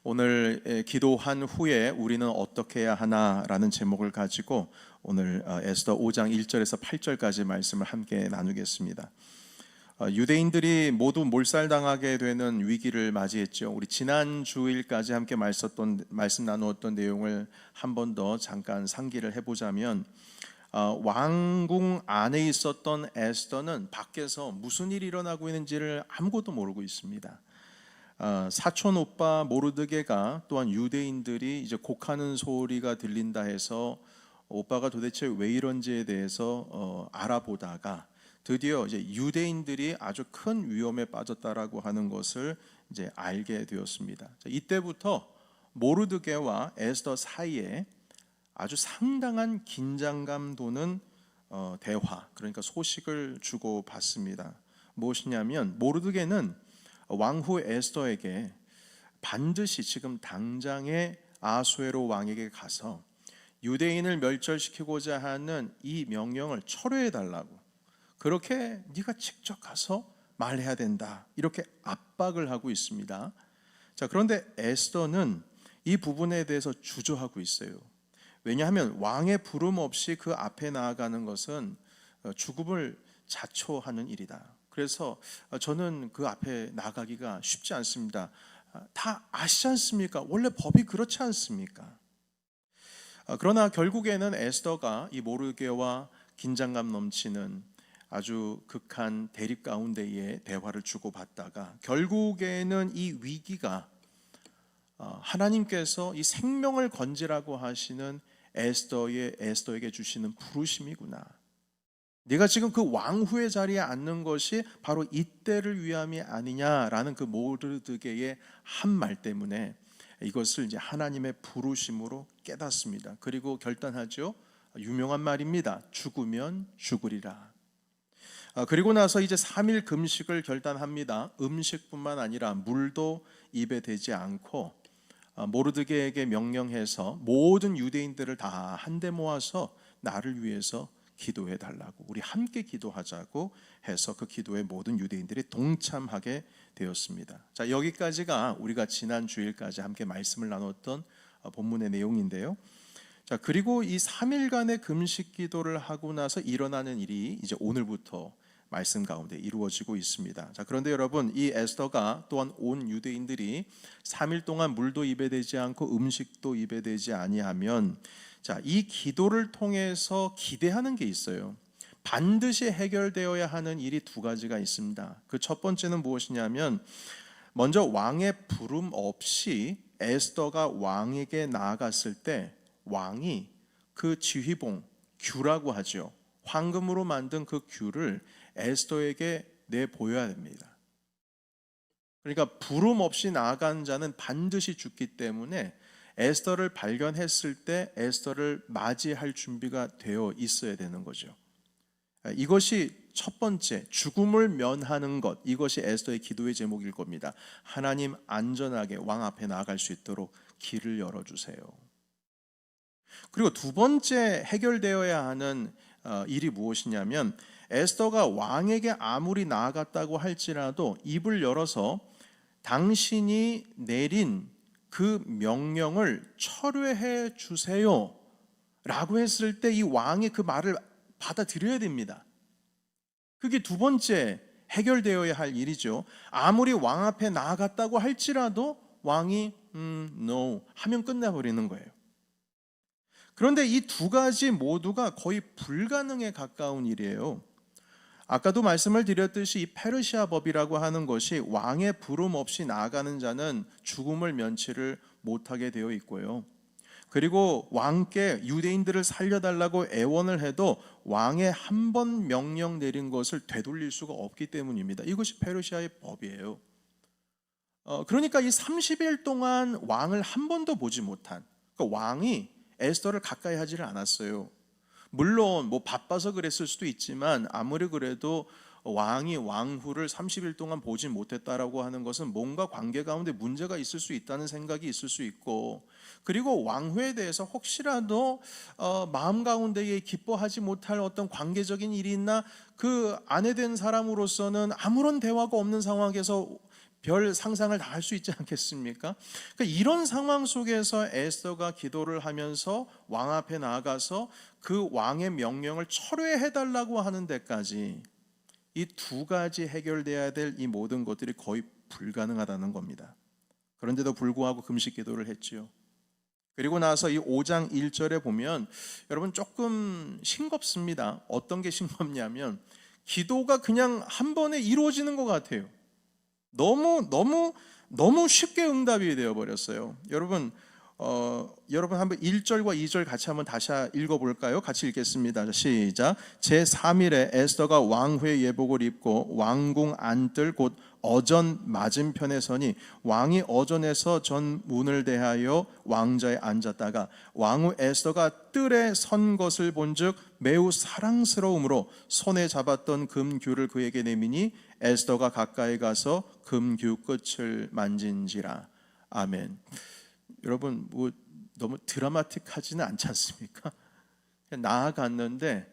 오늘 기도한 후에 우리는 어떻게 해야 하나라는 제목을 가지고 오늘 에스더 5장 1절에서 8절까지 말씀을 함께 나누겠습니다. 유대인들이 모두 몰살당하게 되는 위기를 맞이했죠. 우리 지난 주일까지 함께 말씀 나누었던 내용을 한 번 더 잠깐 상기를 해보자면, 왕궁 안에 있었던 에스더는 밖에서 무슨 일이 일어나고 있는지를 아무것도 모르고 있습니다. 사촌 오빠 모르드게가 또한 유대인들이 이제 곡하는 소리가 들린다 해서 오빠가 도대체 왜 이런지에 대해서 알아보다가 드디어 이제 유대인들이 아주 큰 위험에 빠졌다라고 하는 것을 이제 알게 되었습니다. 이때부터 모르드게와 에스더 사이에 아주 상당한 긴장감 도는 대화, 그러니까 소식을 주고 받습니다. 무엇이냐면 모르드게는 왕후 에스더에게 반드시 지금 당장에 아수에로 왕에게 가서 유대인을 멸절시키고자 하는 이 명령을 철회해 달라고, 그렇게 네가 직접 가서 말해야 된다, 이렇게 압박을 하고 있습니다. 자, 그런데 에스더는 이 부분에 대해서 주저하고 있어요. 왜냐하면 왕의 부름 없이 그 앞에 나아가는 것은 죽음을 자초하는 일이다. 그래서 저는 그 앞에 나가기가 쉽지 않습니다. 다 아시지 않습니까? 원래 법이 그렇지 않습니까? 그러나 결국에는 에스더가 이 모르게와 긴장감 넘치는 아주 극한 대립 가운데에 대화를 주고받다가 결국에는 이 위기가 하나님께서 이 생명을 건지라고 하시는 에스더에게 주시는 부르심이구나, 네가 지금 그 왕후의 자리에 앉는 것이 바로 이때를 위함이 아니냐라는 그 모르드게의 한 말 때문에 이것을 이제 하나님의 부르심으로 깨닫습니다. 그리고 결단하죠. 유명한 말입니다. 죽으면 죽으리라. 그리고 나서 이제 3일 금식을 결단합니다. 음식뿐만 아니라 물도 입에 대지 않고 모르드게에게 명령해서 모든 유대인들을 다 한데 모아서 나를 위해서 기도해 달라고, 우리 함께 기도하자고 해서 그 기도에 모든 유대인들이 동참하게 되었습니다. 자, 여기까지가 우리가 지난 주일까지 함께 말씀을 나눴던 본문의 내용인데요. 자, 그리고 이 3일간의 금식 기도를 하고 나서 일어나는 일이 이제 오늘부터 말씀 가운데 이루어지고 있습니다. 자, 그런데 여러분, 이 에스더가 또한 온 유대인들이 3일 동안 물도 입에 대지 않고 음식도 입에 대지 아니하면, 자, 이 기도를 통해서 기대하는 게 있어요. 반드시 해결되어야 하는 일이 두 가지가 있습니다. 그 첫 번째는 무엇이냐면, 먼저 왕의 부름 없이 에스더가 왕에게 나아갔을 때 왕이 그 지휘봉, 규라고 하죠, 황금으로 만든 그 규를 에스더에게 내보여야 됩니다. 그러니까 부름 없이 나아간 자는 반드시 죽기 때문에 에스더를 발견했을 때 에스더를 맞이할 준비가 되어 있어야 되는 거죠. 이것이 첫 번째, 죽음을 면하는 것, 이것이 에스더의 기도의 제목일 겁니다. 하나님, 안전하게 왕 앞에 나아갈 수 있도록 길을 열어주세요. 그리고 두 번째 해결되어야 하는 일이 무엇이냐면, 에스더가 왕에게 아무리 나아갔다고 할지라도 입을 열어서 당신이 내린 그 명령을 철회해 주세요 라고 했을 때 이 왕이 그 말을 받아들여야 됩니다. 그게 두 번째 해결되어야 할 일이죠. 아무리 왕 앞에 나아갔다고 할지라도 왕이 no 하면 끝내버리는 거예요. 그런데 이 두 가지 모두가 거의 불가능에 가까운 일이에요. 아까도 말씀을 드렸듯이 이 페르시아 법이라고 하는 것이 왕의 부름 없이 나아가는 자는 죽음을 면치를 못하게 되어 있고요. 그리고 왕께 유대인들을 살려달라고 애원을 해도 왕의 한 번 명령 내린 것을 되돌릴 수가 없기 때문입니다. 이것이 페르시아의 법이에요. 그러니까 이 30일 동안 왕을 한 번도 보지 못한, 그러니까 왕이 에스더를 가까이 하지를 않았어요. 물론 뭐 바빠서 그랬을 수도 있지만 아무리 그래도 왕이 왕후를 30일 동안 보지 못했다라고 하는 것은 뭔가 관계 가운데 문제가 있을 수 있다는 생각이 있을 수 있고, 그리고 왕후에 대해서 혹시라도 마음 가운데에 기뻐하지 못할 어떤 관계적인 일이 있나, 그 아내 된 사람으로서는 아무런 대화가 없는 상황에서 별 상상을 다 할 수 있지 않겠습니까? 그러니까 이런 상황 속에서 에스더가 기도를 하면서 왕 앞에 나아가서 그 왕의 명령을 철회해 달라고 하는 데까지 이 두 가지 해결돼야 될 이 모든 것들이 거의 불가능하다는 겁니다. 그런데도 불구하고 금식 기도를 했지요. 그리고 나서 이 5장 1절에 보면 여러분 조금 싱겁습니다. 어떤 게 싱겁냐면 기도가 그냥 한 번에 이루어지는 것 같아요. 너무 쉽게 응답이 되어 버렸어요. 여러분 한번 1절과 2절 같이 한번 다시 읽어볼까요? 같이 읽겠습니다. 시작. 제3일에 에스더가 왕후의 예복을 입고 왕궁 안뜰 곧 어전 맞은편에 서니 왕이 어전에서 전 문을 대하여 왕좌에 앉았다가 왕후 에스더가 뜰에 선 것을 본즉 매우 사랑스러움으로 손에 잡았던 금규를 그에게 내미니 에스더가 가까이 가서 금규 끝을 만진지라. 아멘. 여러분 뭐 너무 드라마틱하지는 않지 않습니까? 나아갔는데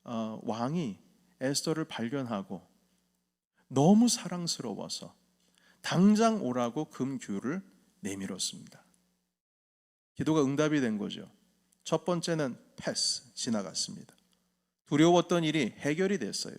왕이 에스더를 발견하고 너무 사랑스러워서 당장 오라고 금규를 내밀었습니다. 기도가 응답이 된 거죠. 첫 번째는 패스, 지나갔습니다. 두려웠던 일이 해결이 됐어요.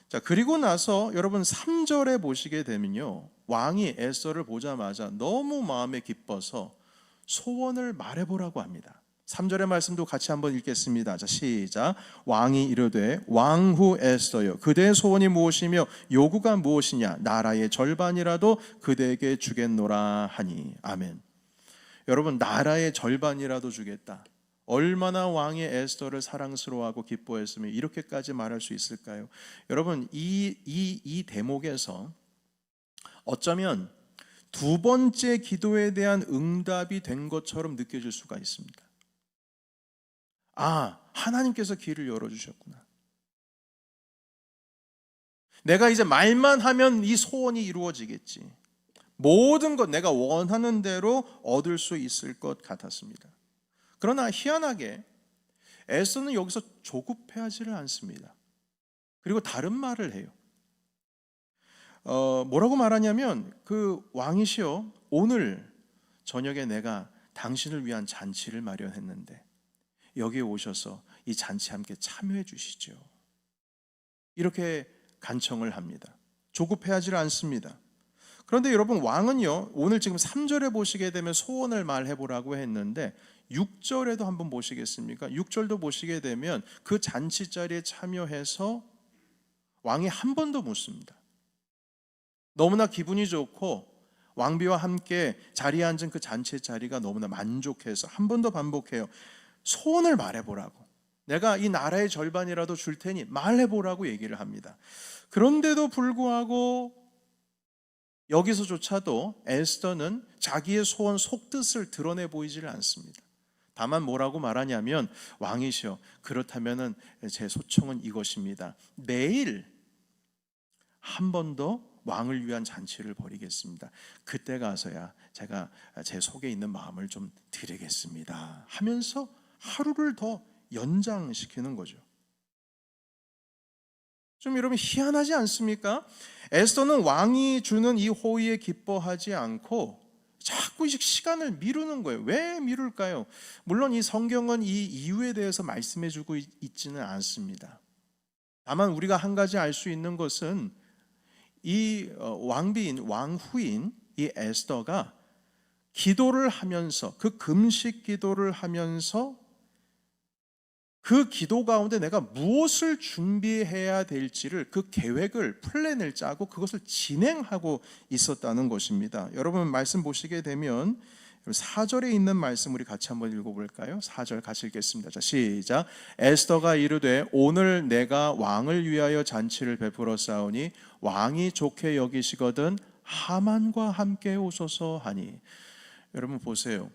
자, 그리고 나서 여러분 3절에 보시게 되면요, 왕이 에스더를 보자마자 너무 마음에 기뻐서 소원을 말해보라고 합니다. 3절의 말씀도 같이 한번 읽겠습니다. 자, 시작. 왕이 이르되 왕후 에스더여 그대의 소원이 무엇이며 요구가 무엇이냐 나라의 절반이라도 그대에게 주겠노라 하니. 아멘. 여러분, 나라의 절반이라도 주겠다. 얼마나 왕이 에스더를 사랑스러워하고 기뻐했으면 이렇게까지 말할 수 있을까요? 여러분, 이 대목에서 어쩌면 두 번째 기도에 대한 응답이 된 것처럼 느껴질 수가 있습니다. 아, 하나님께서 길을 열어주셨구나. 내가 이제 말만 하면 이 소원이 이루어지겠지. 모든 것 내가 원하는 대로 얻을 수 있을 것 같았습니다. 그러나 희한하게 에스더는 여기서 조급해하지를 않습니다. 그리고 다른 말을 해요. 뭐라고 말하냐면 그 왕이시여 오늘 저녁에 내가 당신을 위한 잔치를 마련했는데 여기에 오셔서 이 잔치 함께 참여해 주시죠. 이렇게 간청을 합니다. 조급해하지 않습니다. 그런데 여러분, 왕은요 오늘 지금 3절에 보시게 되면 소원을 말해보라고 했는데 6절에도 한번 보시겠습니까? 6절도 보시게 되면 그 잔치 자리에 참여해서 왕이 한 번 더 묻습니다. 너무나 기분이 좋고 왕비와 함께 자리에 앉은 그 잔치 자리가 너무나 만족해서 한 번 더 반복해요. 소원을 말해보라고. 내가 이 나라의 절반이라도 줄 테니 말해보라고 얘기를 합니다. 그런데도 불구하고 여기서조차도 에스더는 자기의 소원 속뜻을 드러내 보이지를 않습니다. 다만 뭐라고 말하냐면 왕이시여 그렇다면 제 소청은 이것입니다. 내일 한 번 더 왕을 위한 잔치를 벌이겠습니다. 그때 가서야 제가 제 속에 있는 마음을 좀 드리겠습니다 하면서 하루를 더 연장시키는 거죠. 좀 여러분 희한하지 않습니까? 에스더는 왕이 주는 이 호의에 기뻐하지 않고 자꾸 시간을 미루는 거예요. 왜 미룰까요? 물론 이 성경은 이 이유에 대해서 말씀해주고 있지는 않습니다. 다만 우리가 한 가지 알 수 있는 것은 이 왕후인 이 에스더가 기도를 하면서 그 금식 기도를 하면서 그 기도 가운데 내가 무엇을 준비해야 될지를 그 계획을 플랜을 짜고 그것을 진행하고 있었다는 것입니다. 여러분 말씀 보시게 되면 4절에 있는 말씀 우리 같이 한번 읽어볼까요? 4절 같이 읽겠습니다. 자, 시작. 에스더가 이르되 오늘 내가 왕을 위하여 잔치를 베풀어 싸우니 왕이 좋게 여기시거든 하만과 함께 오소서 하니. 여러분 보세요.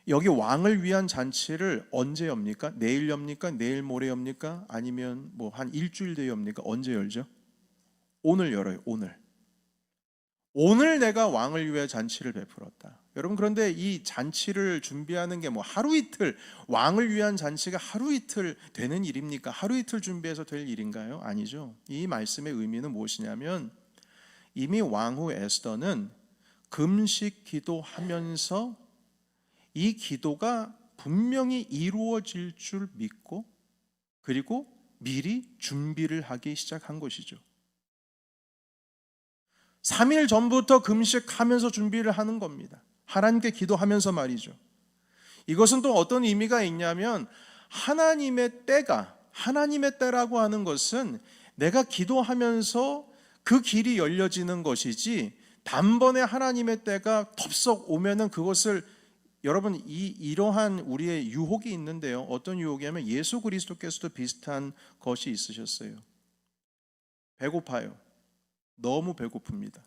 여기 왕을 위한 잔치를 언제 엽니까? 내일 엽니까? 내일 모레 엽니까? 아니면 뭐 한 일주일 뒤에 엽니까? 언제 열죠? 오늘 열어요. 오늘 내가 왕을 위해 잔치를 베풀었다. 여러분, 그런데 이 잔치를 준비하는 게 뭐 하루 이틀, 왕을 위한 잔치가 하루 이틀 되는 일입니까? 하루 이틀 준비해서 될 일인가요? 아니죠. 이 말씀의 의미는 무엇이냐면 이미 왕후 에스더는 금식 기도하면서 이 기도가 분명히 이루어질 줄 믿고 그리고 미리 준비를 하기 시작한 것이죠. 3일 전부터 금식하면서 준비를 하는 겁니다. 하나님께 기도하면서 말이죠. 이것은 또 어떤 의미가 있냐면 하나님의 때라고 하는 것은 내가 기도하면서 그 길이 열려지는 것이지, 단번에 하나님의 때가 덥석 오면은 그것을, 여러분, 이러한 우리의 유혹이 있는데요. 어떤 유혹이냐면 예수 그리스도께서도 비슷한 것이 있으셨어요. 배고파요. 너무 배고픕니다.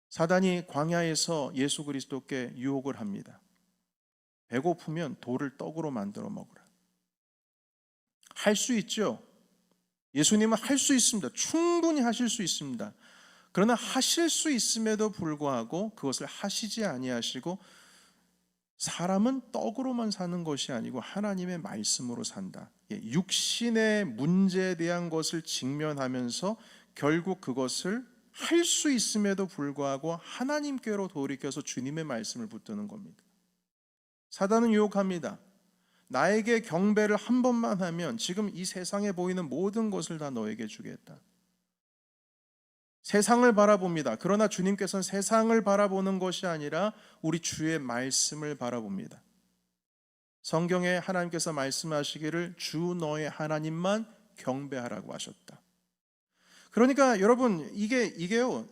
사단이 광야에서 예수 그리스도께 유혹을 합니다. 배고프면 돌을 떡으로 만들어 먹으라. 할 수 있죠. 예수님은 할 수 있습니다. 충분히 하실 수 있습니다. 그러나 하실 수 있음에도 불구하고 그것을 하시지 아니하시고, 사람은 떡으로만 사는 것이 아니고 하나님의 말씀으로 산다. 육신의 문제에 대한 것을 직면하면서 결국 그것을 할 수 있음에도 불구하고 하나님께로 돌이켜서 주님의 말씀을 붙드는 겁니다. 사단은 유혹합니다. 나에게 경배를 한 번만 하면 지금 이 세상에 보이는 모든 것을 다 너에게 주겠다. 세상을 바라봅니다. 그러나 주님께서는 세상을 바라보는 것이 아니라 우리 주의 말씀을 바라봅니다. 성경에 하나님께서 말씀하시기를 주 너의 하나님만 경배하라고 하셨다. 그러니까 여러분, 이게요,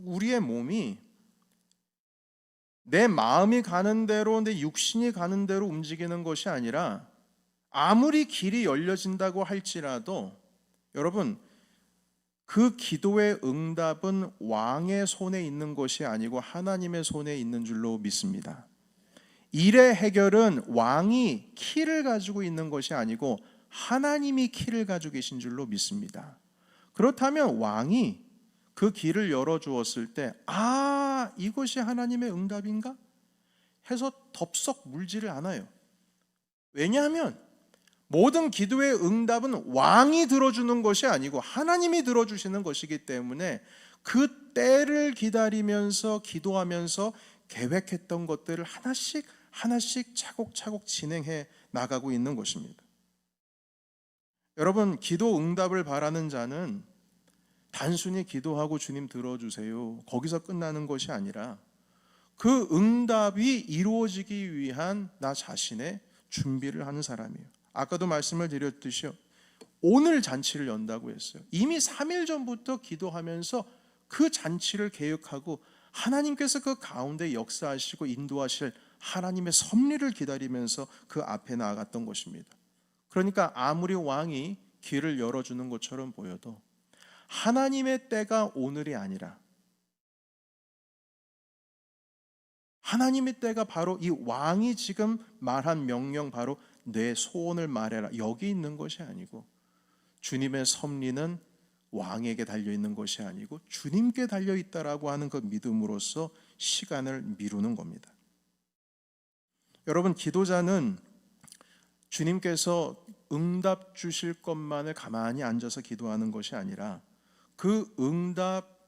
우리의 몸이 내 마음이 가는 대로, 내 육신이 가는 대로 움직이는 것이 아니라, 아무리 길이 열려진다고 할지라도 여러분, 그 기도의 응답은 왕의 손에 있는 것이 아니고 하나님의 손에 있는 줄로 믿습니다. 일의 해결은 왕이 키를 가지고 있는 것이 아니고 하나님이 키를 가지고 계신 줄로 믿습니다. 그렇다면 왕이 그 길을 열어주었을 때, 이것이 하나님의 응답인가? 해서 덥석 물지를 않아요. 왜냐하면 모든 기도의 응답은 왕이 들어주는 것이 아니고 하나님이 들어주시는 것이기 때문에 그 때를 기다리면서 기도하면서 계획했던 것들을 하나씩 차곡차곡 진행해 나가고 있는 것입니다. 여러분, 기도 응답을 바라는 자는 단순히 기도하고 주님 들어주세요, 거기서 끝나는 것이 아니라 그 응답이 이루어지기 위한 나 자신의 준비를 하는 사람이에요. 아까도 말씀을 드렸듯이 오늘 잔치를 연다고 했어요. 이미 3일 전부터 기도하면서 그 잔치를 계획하고 하나님께서 그 가운데 역사하시고 인도하실 하나님의 섭리를 기다리면서 그 앞에 나아갔던 것입니다. 그러니까 아무리 왕이 길을 열어주는 것처럼 보여도 하나님의 때가 오늘이 아니라, 하나님의 때가 바로 이 왕이 지금 말한 명령, 바로 내 소원을 말해라, 여기 있는 것이 아니고, 주님의 섭리는 왕에게 달려있는 것이 아니고 주님께 달려있다라고 하는 그 믿음으로써 시간을 미루는 겁니다. 여러분, 기도자는 주님께서 응답 주실 것만을 가만히 앉아서 기도하는 것이 아니라 그 응답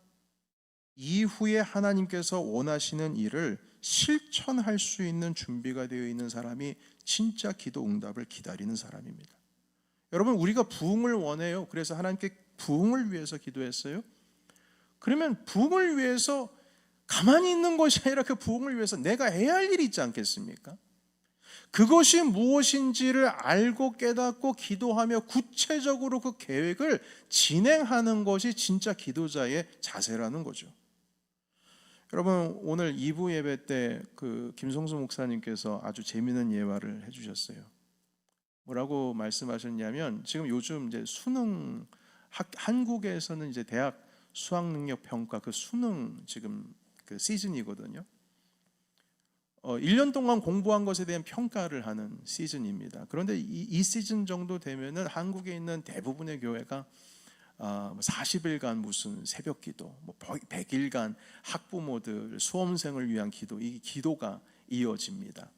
이후에 하나님께서 원하시는 일을 실천할 수 있는 준비가 되어 있는 사람이 진짜 기도 응답을 기다리는 사람입니다. 여러분, 우리가 부흥을 원해요. 그래서 하나님께 부흥을 위해서 기도했어요. 그러면 부흥을 위해서 가만히 있는 것이 아니라 그 부흥을 위해서 내가 해야 할 일이 있지 않겠습니까? 그것이 무엇인지를 알고 깨닫고 기도하며 구체적으로 그 계획을 진행하는 것이 진짜 기도자의 자세라는 거죠. 여러분, 오늘 2부 예배 때 그 김성수 목사님께서 아주 재미있는 예화를 해주셨어요. 뭐라고 말씀하셨냐면, 지금 요즘 이제 수능, 한국에서는 이제 대학 수학 능력 평가, 그 수능 지금 그 시즌이거든요. 1년 동안 공부한 것에 대한 평가를 하는 시즌입니다. 그런데 이 시즌 정도 되면은 한국에 있는 대부분의 교회가 40일간 무슨 새벽기도, 100일간 학부모들 수험생을 위한 기도, 이 기도가 이어집니다.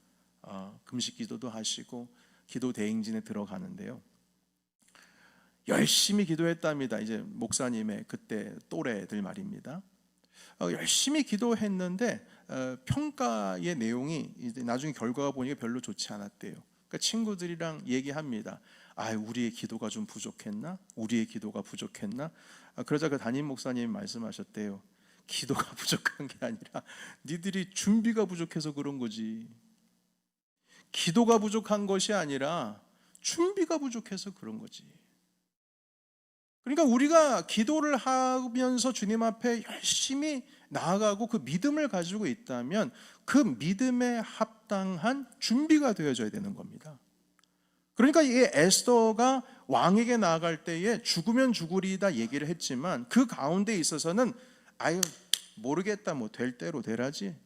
금식기도도 하시고 기도 대행진에 들어가는데요. 열심히 기도했답니다. 이제 목사님의 그때 또래들 말입니다. 열심히 기도했는데 평가의 내용이 이제 나중에 결과가 보니까 별로 좋지 않았대요. 그러니까 친구들이랑 얘기합니다. 우리의 기도가 좀 부족했나? 우리의 기도가 부족했나? 그러자 그 담임 목사님이 말씀하셨대요. 기도가 부족한 게 아니라 니들이 준비가 부족해서 그런 거지. 기도가 부족한 것이 아니라 준비가 부족해서 그런 거지. 그러니까 우리가 기도를 하면서 주님 앞에 열심히 나아가고 그 믿음을 가지고 있다면 그 믿음에 합당한 준비가 되어져야 되는 겁니다. 그러니까 이 에스더가 왕에게 나아갈 때에 죽으면 죽으리다 얘기를 했지만 그 가운데 있어서는 모르겠다, 될 대로 되라지,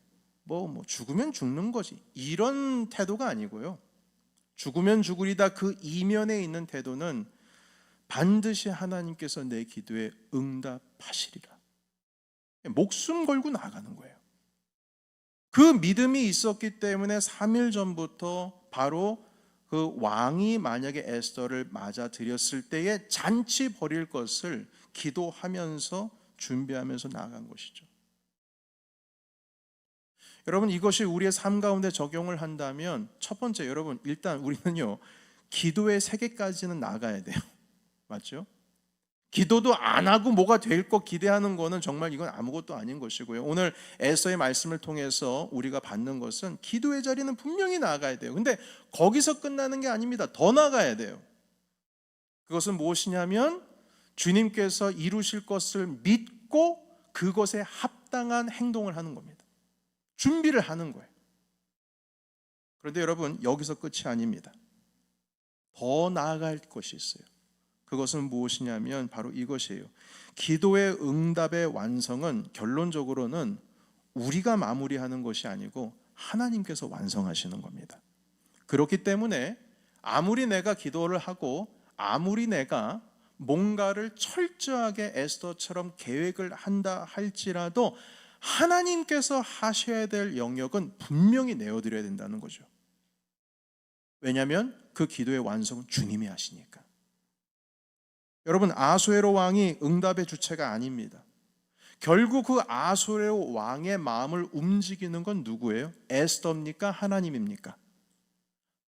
죽으면 죽는 거지, 이런 태도가 아니고요. 죽으면 죽으리다 그 이면에 있는 태도는 반드시 하나님께서 내 기도에 응답하시리라. 목숨 걸고 나아가는 거예요. 그 믿음이 있었기 때문에 3일 전부터 바로 그 왕이 만약에 에스더를 맞아들였을 때에 잔치 벌일 것을 기도하면서 준비하면서 나아간 것이죠. 여러분, 이것이 우리의 삶 가운데 적용을 한다면 첫 번째, 여러분, 일단 우리는요 기도의 세계까지는 나가야 돼요. 맞죠? 기도도 안 하고 뭐가 될 것 기대하는 거는 정말 이건 아무것도 아닌 것이고요. 오늘 에스더의 말씀을 통해서 우리가 받는 것은 기도의 자리는 분명히 나아가야 돼요. 근데 거기서 끝나는 게 아닙니다. 더 나아가야 돼요. 그것은 무엇이냐면 주님께서 이루실 것을 믿고 그것에 합당한 행동을 하는 겁니다. 준비를 하는 거예요. 그런데 여러분, 여기서 끝이 아닙니다. 더 나아갈 것이 있어요. 그것은 무엇이냐면 바로 이것이에요. 기도의 응답의 완성은 결론적으로는 우리가 마무리하는 것이 아니고 하나님께서 완성하시는 겁니다. 그렇기 때문에 아무리 내가 기도를 하고 아무리 내가 뭔가를 철저하게 에스더처럼 계획을 한다 할지라도 하나님께서 하셔야 될 영역은 분명히 내어드려야 된다는 거죠. 왜냐하면 그 기도의 완성은 주님이 하시니까. 여러분, 아수에로 왕이 응답의 주체가 아닙니다. 결국 그 아수에로 왕의 마음을 움직이는 건 누구예요? 에스더입니까? 하나님입니까?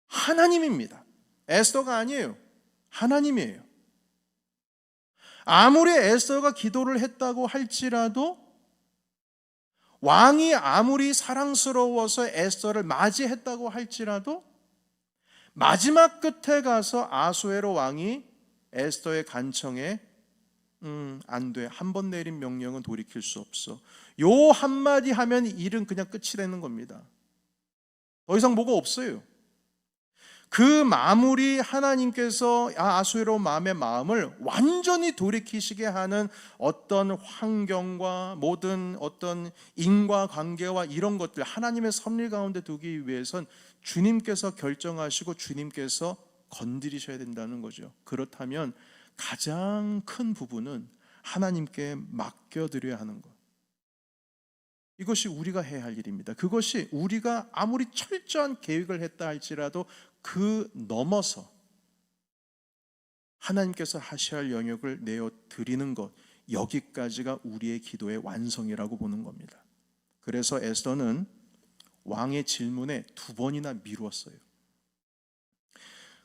하나님입니다. 에스더가 아니에요. 하나님이에요. 아무리 에스더가 기도를 했다고 할지라도, 왕이 아무리 사랑스러워서 에스더를 맞이했다고 할지라도 마지막 끝에 가서 아수에로 왕이 에스더의 간청에 안 돼, 한 번 내린 명령은 돌이킬 수 없어, 요 한마디 하면 일은 그냥 끝이 되는 겁니다. 더 이상 뭐가 없어요. 그 마무리, 하나님께서 아수에로 마음의 마음을 완전히 돌이키시게 하는 어떤 환경과 모든 어떤 인과관계와 이런 것들 하나님의 섭리 가운데 두기 위해선 주님께서 결정하시고 주님께서 건드리셔야 된다는 거죠. 그렇다면 가장 큰 부분은 하나님께 맡겨드려야 하는 것, 이것이 우리가 해야 할 일입니다. 그것이 우리가 아무리 철저한 계획을 했다 할지라도 그 넘어서 하나님께서 하셔야 할 영역을 내어드리는 것, 여기까지가 우리의 기도의 완성이라고 보는 겁니다. 그래서 에스더는 왕의 질문에 2번이나 미루었어요.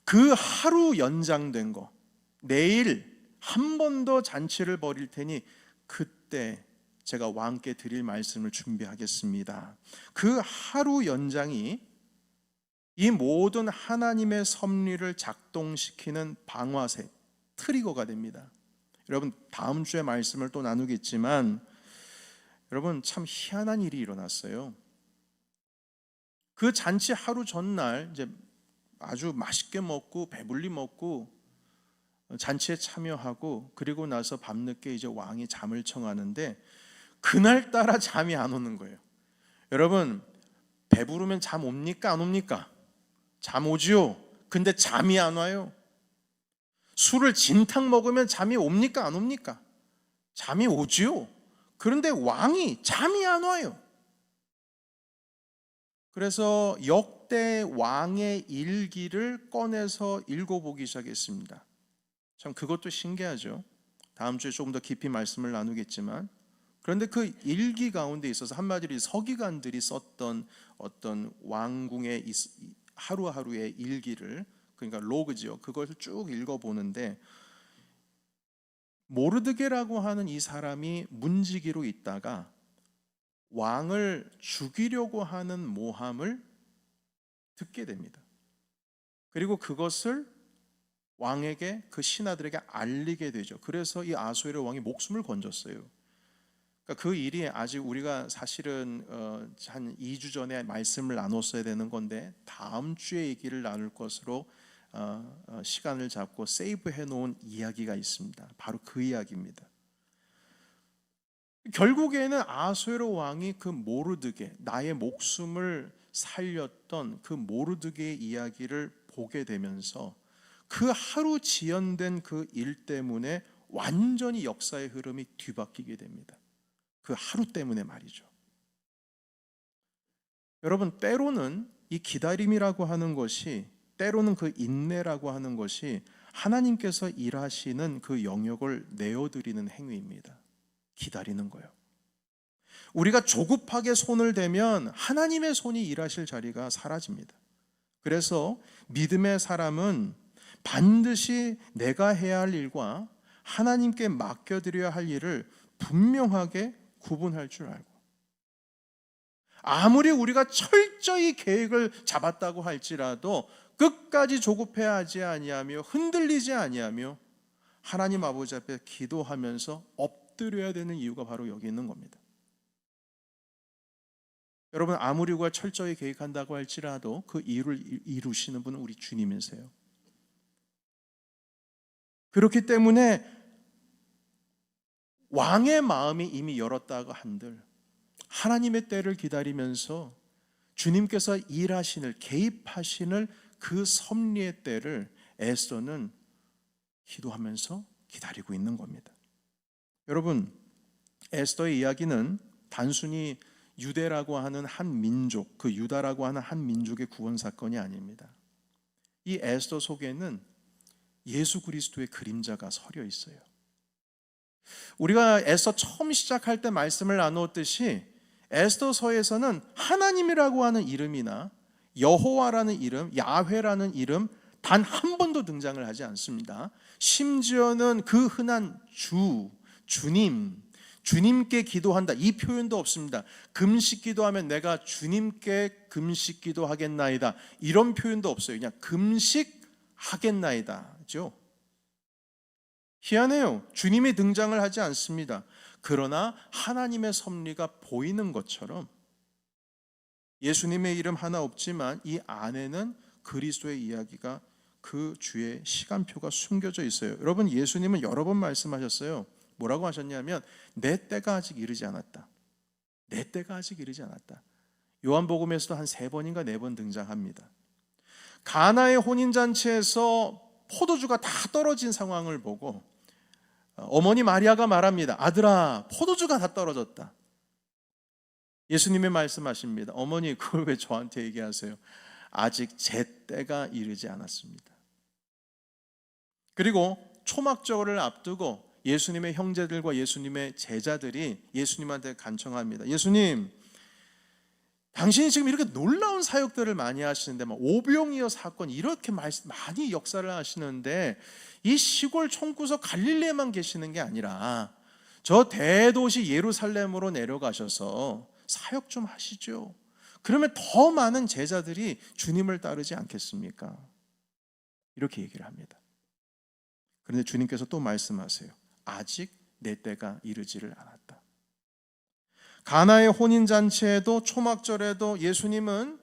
그 하루 연장된 거, 내일 한 번 더 잔치를 벌일 테니 그때 제가 왕께 드릴 말씀을 준비하겠습니다. 그 하루 연장이 이 모든 하나님의 섭리를 작동시키는 방아쇠, 트리거가 됩니다. 여러분, 다음 주에 말씀을 또 나누겠지만 여러분, 참 희한한 일이 일어났어요. 그 잔치 하루 전날 이제 아주 맛있게 먹고 배불리 먹고 잔치에 참여하고, 그리고 나서 밤늦게 이제 왕이 잠을 청하는데 그날따라 잠이 안 오는 거예요. 여러분, 배부르면 잠 옵니까? 안 옵니까? 잠 오지요. 근데 잠이 안 와요. 술을 진탕 먹으면 잠이 옵니까? 안 옵니까? 잠이 오지요. 그런데 왕이 잠이 안 와요. 그래서 역대 왕의 일기를 꺼내서 읽어보기 시작했습니다. 참 그것도 신기하죠. 다음 주에 조금 더 깊이 말씀을 나누겠지만, 그런데 그 일기 가운데 있어서 한마디로 서기관들이 썼던 어떤 왕궁의 하루하루의 일기를, 그러니까 로그지요, 그것을 쭉 읽어보는데, 모르드게라고 하는 이 사람이 문지기로 있다가 왕을 죽이려고 하는 모함을 듣게 됩니다. 그리고 그것을 왕에게, 그 신하들에게 알리게 되죠. 그래서 이 아수에르 왕이 목숨을 건졌어요. 그러니까 그 일이 아직 우리가 사실은 한 2주 전에 말씀을 나눴어야 되는 건데, 다음 주에 얘기를 나눌 것으로 시간을 잡고 세이브해 놓은 이야기가 있습니다. 바로 그 이야기입니다. 결국에는 아수에르 왕이 그 모르드게, 나의 목숨을 살렸던 그 모르드게의 이야기를 보게 되면서 그 하루 지연된 그 일 때문에 완전히 역사의 흐름이 뒤바뀌게 됩니다. 그 하루 때문에 말이죠. 여러분, 때로는 이 기다림이라고 하는 것이, 때로는 그 인내라고 하는 것이 하나님께서 일하시는 그 영역을 내어드리는 행위입니다. 기다리는 거예요. 우리가 조급하게 손을 대면 하나님의 손이 일하실 자리가 사라집니다. 그래서 믿음의 사람은 반드시 내가 해야 할 일과 하나님께 맡겨드려야 할 일을 분명하게 구분할 줄 알고, 아무리 우리가 철저히 계획을 잡았다고 할지라도 끝까지 조급해하지 아니하며 흔들리지 아니하며 하나님 아버지 앞에 기도하면서 엎드려야 되는 이유가 바로 여기 있는 겁니다. 여러분, 아무리 우리가 철저히 계획한다고 할지라도 그 일을 이루시는 분은 우리 주님이세요. 그렇기 때문에 왕의 마음이 이미 열었다고 한들 하나님의 때를 기다리면서 주님께서 일하시는, 개입하시는 그 섭리의 때를 에스더는 기도하면서 기다리고 있는 겁니다. 여러분, 에스더의 이야기는 단순히 유대라고 하는 한 민족, 그 유다라고 하는 한 민족의 구원 사건이 아닙니다. 이 에스더 속에는 예수 그리스도의 그림자가 서려 있어요. 우리가 에스더 처음 시작할 때 말씀을 나누었듯이 에스더서에서는 하나님이라고 하는 이름이나 여호와라는 이름, 야훼라는 이름 단 한 번도 등장을 하지 않습니다. 심지어는 그 흔한 주님, 주님께 기도한다, 이 표현도 없습니다. 금식 기도하면 내가 주님께 금식 기도하겠나이다, 이런 표현도 없어요. 그냥 금식하겠나이다죠. 희한해요. 주님이 등장을 하지 않습니다. 그러나 하나님의 섭리가 보이는 것처럼 예수님의 이름 하나 없지만 이 안에는 그리스도의 이야기가, 그 주의 시간표가 숨겨져 있어요. 여러분, 예수님은 여러 번 말씀하셨어요. 뭐라고 하셨냐면 내 때가 아직 이르지 않았다. 내 때가 아직 이르지 않았다. 요한복음에서도 한 3번인가 4번 등장합니다. 가나의 혼인잔치에서 포도주가 다 떨어진 상황을 보고 어머니 마리아가 말합니다. 아들아, 포도주가 다 떨어졌다. 예수님이 말씀하십니다. 어머니, 그걸 왜 저한테 얘기하세요? 아직 제 때가 이르지 않았습니다. 그리고 초막절을 앞두고 예수님의 형제들과 예수님의 제자들이 예수님한테 간청합니다. 예수님, 당신이 지금 이렇게 놀라운 사역들을 많이 하시는데, 오병이어 사건 이렇게 많이 역사를 하시는데 이 시골 총구석 갈릴리에만 계시는 게 아니라 저 대도시 예루살렘으로 내려가셔서 사역 좀 하시죠. 그러면 더 많은 제자들이 주님을 따르지 않겠습니까? 이렇게 얘기를 합니다. 그런데 주님께서 또 말씀하세요. 아직 내 때가 이르지를 않았다. 가나의 혼인잔치에도 초막절에도 예수님은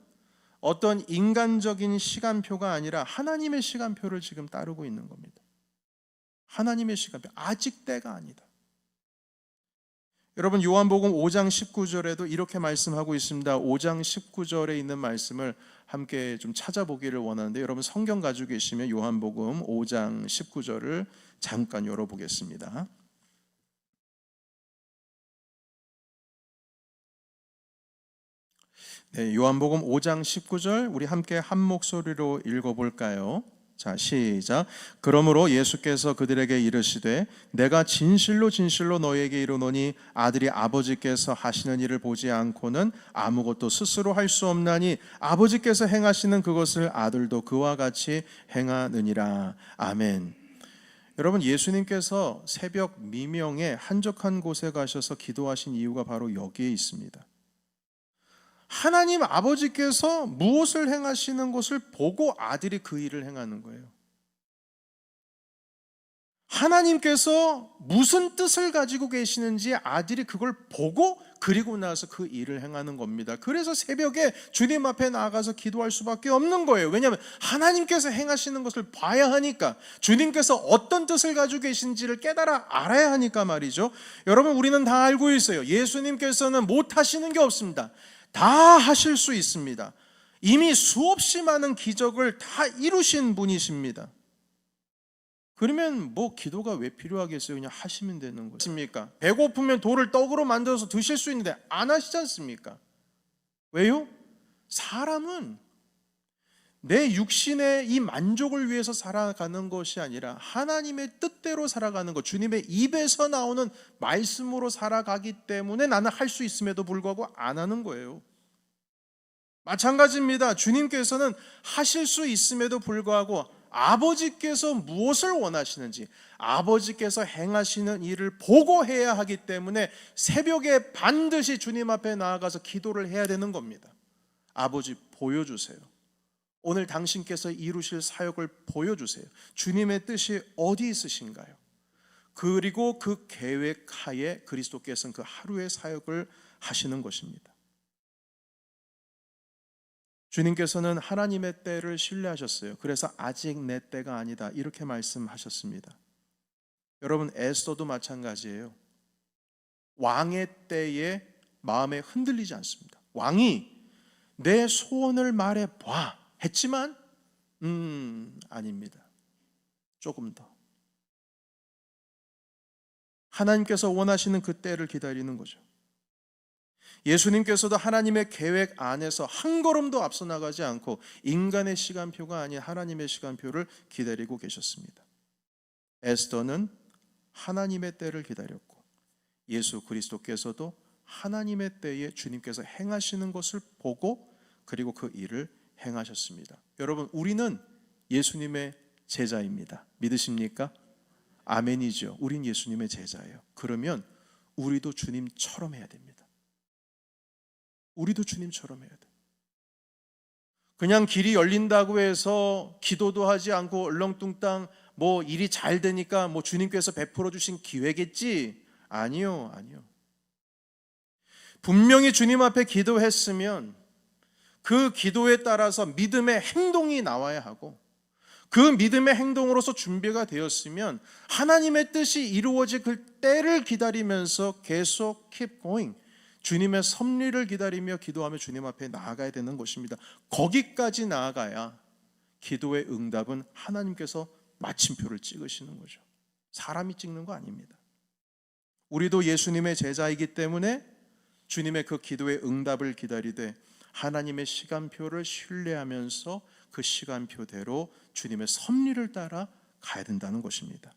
어떤 인간적인 시간표가 아니라 하나님의 시간표를 지금 따르고 있는 겁니다. 하나님의 시간표, 아직 때가 아니다. 여러분 요한복음 5장 19절에도 이렇게 말씀하고 있습니다. 5장 19절에 있는 말씀을 함께 좀 찾아보기를 원하는데, 여러분 성경 가지고 계시면 요한복음 5장 19절을 잠깐 열어보겠습니다. 네, 요한복음 5장 19절 우리 함께 한 목소리로 읽어볼까요? 자, 시작. 그러므로 예수께서 그들에게 이르시되 내가 진실로 진실로 너희에게 이르노니 아들이 아버지께서 하시는 일을 보지 않고는 아무것도 스스로 할 수 없나니 아버지께서 행하시는 그것을 아들도 그와 같이 행하느니라. 아멘. 여러분, 예수님께서 새벽 미명에 한적한 곳에 가셔서 기도하신 이유가 바로 여기에 있습니다. 하나님 아버지께서 무엇을 행하시는 것을 보고 아들이 그 일을 행하는 거예요. 하나님께서 무슨 뜻을 가지고 계시는지 아들이 그걸 보고 그리고 나서 그 일을 행하는 겁니다. 그래서 새벽에 주님 앞에 나아가서 기도할 수밖에 없는 거예요. 왜냐하면 하나님께서 행하시는 것을 봐야 하니까, 주님께서 어떤 뜻을 가지고 계신지를 깨달아 알아야 하니까 말이죠. 여러분, 우리는 다 알고 있어요. 예수님께서는 못 하시는 게 없습니다. 다 하실 수 있습니다. 이미 수없이 많은 기적을 다 이루신 분이십니다. 그러면 뭐 기도가 왜 필요하겠어요? 그냥 하시면 되는 것입니까? 배고프면 돌을 떡으로 만들어서 드실 수 있는데 안 하시지 않습니까? 왜요? 사람은 내 육신의 이 만족을 위해서 살아가는 것이 아니라 하나님의 뜻대로 살아가는 것, 주님의 입에서 나오는 말씀으로 살아가기 때문에 나는 할 수 있음에도 불구하고 안 하는 거예요. 마찬가지입니다. 주님께서는 하실 수 있음에도 불구하고 아버지께서 무엇을 원하시는지, 아버지께서 행하시는 일을 보고 해야 하기 때문에 새벽에 반드시 주님 앞에 나아가서 기도를 해야 되는 겁니다. 아버지, 보여주세요. 오늘 당신께서 이루실 사역을 보여주세요. 주님의 뜻이 어디 있으신가요? 그리고 그 계획 하에 그리스도께서는 그 하루의 사역을 하시는 것입니다. 주님께서는 하나님의 때를 신뢰하셨어요. 그래서 아직 내 때가 아니다, 이렇게 말씀하셨습니다. 여러분, 에스더도 마찬가지예요. 왕의 때에 마음에 흔들리지 않습니다. 왕이 내 소원을 말해봐 했지만 아닙니다. 조금 더. 하나님께서 원하시는 그 때를 기다리는 거죠. 예수님께서도 하나님의 계획 안에서 한 걸음도 앞서 나가지 않고 인간의 시간표가 아닌 하나님의 시간표를 기다리고 계셨습니다. 에스더는 하나님의 때를 기다렸고, 예수 그리스도께서도 하나님의 때에 주님께서 행하시는 것을 보고 그리고 그 일을 행하셨습니다. 여러분, 우리는 예수님의 제자입니다. 믿으십니까? 아멘이죠. 우린 예수님의 제자예요. 그러면 우리도 주님처럼 해야 됩니다. 우리도 주님처럼 해야 돼. 그냥 길이 열린다고 해서 기도도 하지 않고 얼렁뚱땅 뭐 일이 잘 되니까 뭐 주님께서 베풀어 주신 기회겠지? 아니요. 분명히 주님 앞에 기도했으면 그 기도에 따라서 믿음의 행동이 나와야 하고, 그 믿음의 행동으로서 준비가 되었으면 하나님의 뜻이 이루어질 그 때를 기다리면서 계속 keep going, 주님의 섭리를 기다리며 기도하며 주님 앞에 나아가야 되는 것입니다. 거기까지 나아가야 기도의 응답은 하나님께서 마침표를 찍으시는 거죠. 사람이 찍는 거 아닙니다. 우리도 예수님의 제자이기 때문에 주님의 그 기도의 응답을 기다리되 하나님의 시간표를 신뢰하면서 그 시간표대로 주님의 섭리를 따라 가야 된다는 것입니다.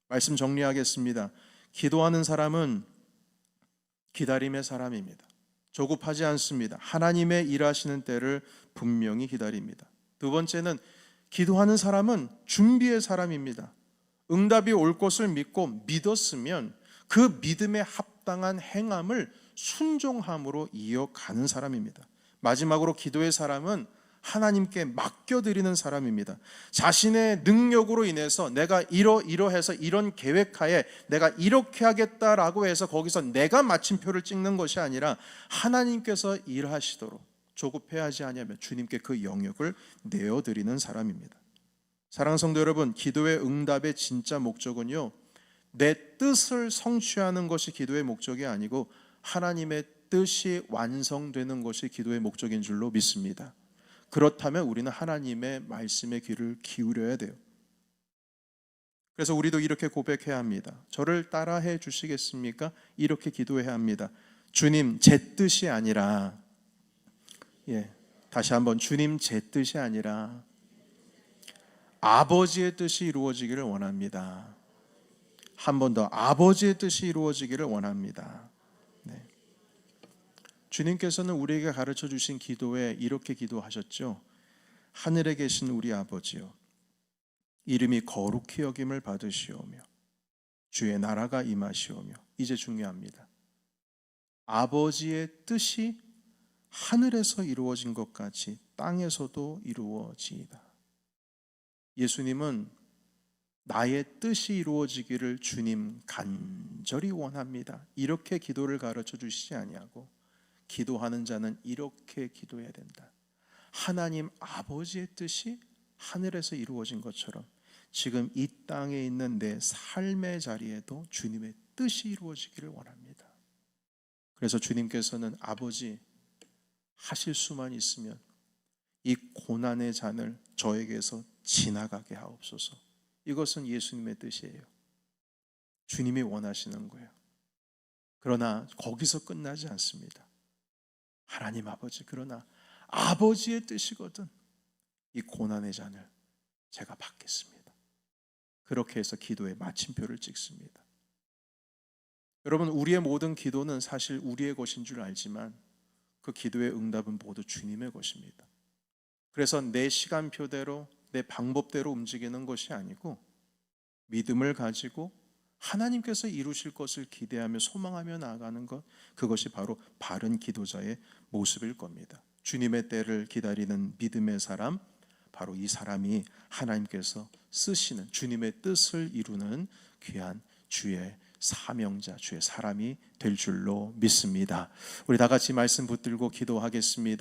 말씀 정리하겠습니다. 기도하는 사람은 기다림의 사람입니다. 조급하지 않습니다. 하나님의 일하시는 때를 분명히 기다립니다. 두 번째는 기도하는 사람은 준비의 사람입니다. 응답이 올 것을 믿고 믿었으면 그 믿음에 합당한 행함을 순종함으로 이어가는 사람입니다. 마지막으로 기도의 사람은 하나님께 맡겨드리는 사람입니다. 자신의 능력으로 인해서 내가 이러해서 이런 계획하에 내가 이렇게 하겠다라고 해서 거기서 내가 마침표를 찍는 것이 아니라 하나님께서 일하시도록 조급해하지 아니하며 주님께 그 영역을 내어드리는 사람입니다. 사랑하는 성도 여러분, 기도의 응답의 진짜 목적은요, 내 뜻을 성취하는 것이 기도의 목적이 아니고 하나님의 뜻이 완성되는 것이 기도의 목적인 줄로 믿습니다. 그렇다면 우리는 하나님의 말씀에 귀를 기울여야 돼요. 그래서 우리도 이렇게 고백해야 합니다. 저를 따라해 주시겠습니까? 이렇게 기도해야 합니다. 주님, 제 뜻이 아니라, 다시 한번, 주님, 제 뜻이 아니라 아버지의 뜻이 이루어지기를 원합니다. 한 번 더, 아버지의 뜻이 이루어지기를 원합니다. 네. 주님께서는 우리에게 가르쳐 주신 기도에 이렇게 기도하셨죠. 하늘에 계신 우리 아버지요, 이름이 거룩히 여김을 받으시오며 주의 나라가 임하시오며. 이제 중요합니다. 아버지의 뜻이 하늘에서 이루어진 것 같이 땅에서도 이루어지이다. 예수님은 나의 뜻이 이루어지기를 주님 간절히 원합니다, 이렇게 기도를 가르쳐 주시지 아니하고 기도하는 자는 이렇게 기도해야 된다. 하나님 아버지의 뜻이 하늘에서 이루어진 것처럼 지금 이 땅에 있는 내 삶의 자리에도 주님의 뜻이 이루어지기를 원합니다. 그래서 주님께서는 아버지, 하실 수만 있으면 이 고난의 잔을 저에게서 지나가게 하옵소서. 이것은 예수님의 뜻이에요. 주님이 원하시는 거예요. 그러나 거기서 끝나지 않습니다. 하나님 아버지, 그러나 아버지의 뜻이거든 이 고난의 잔을 제가 받겠습니다. 그렇게 해서 기도의 마침표를 찍습니다. 여러분, 우리의 모든 기도는 사실 우리의 것인 줄 알지만 그 기도의 응답은 모두 주님의 것입니다. 그래서 내 시간표대로 내 방법대로 움직이는 것이 아니고 믿음을 가지고 하나님께서 이루실 것을 기대하며 소망하며 나아가는 것, 그것이 바로 바른 기도자의 모습일 겁니다. 주님의 때를 기다리는 믿음의 사람, 바로 이 사람이 하나님께서 쓰시는 주님의 뜻을 이루는 귀한 주의 사명자, 주의 사람이 될 줄로 믿습니다. 우리 다 같이 말씀 붙들고 기도하겠습니다.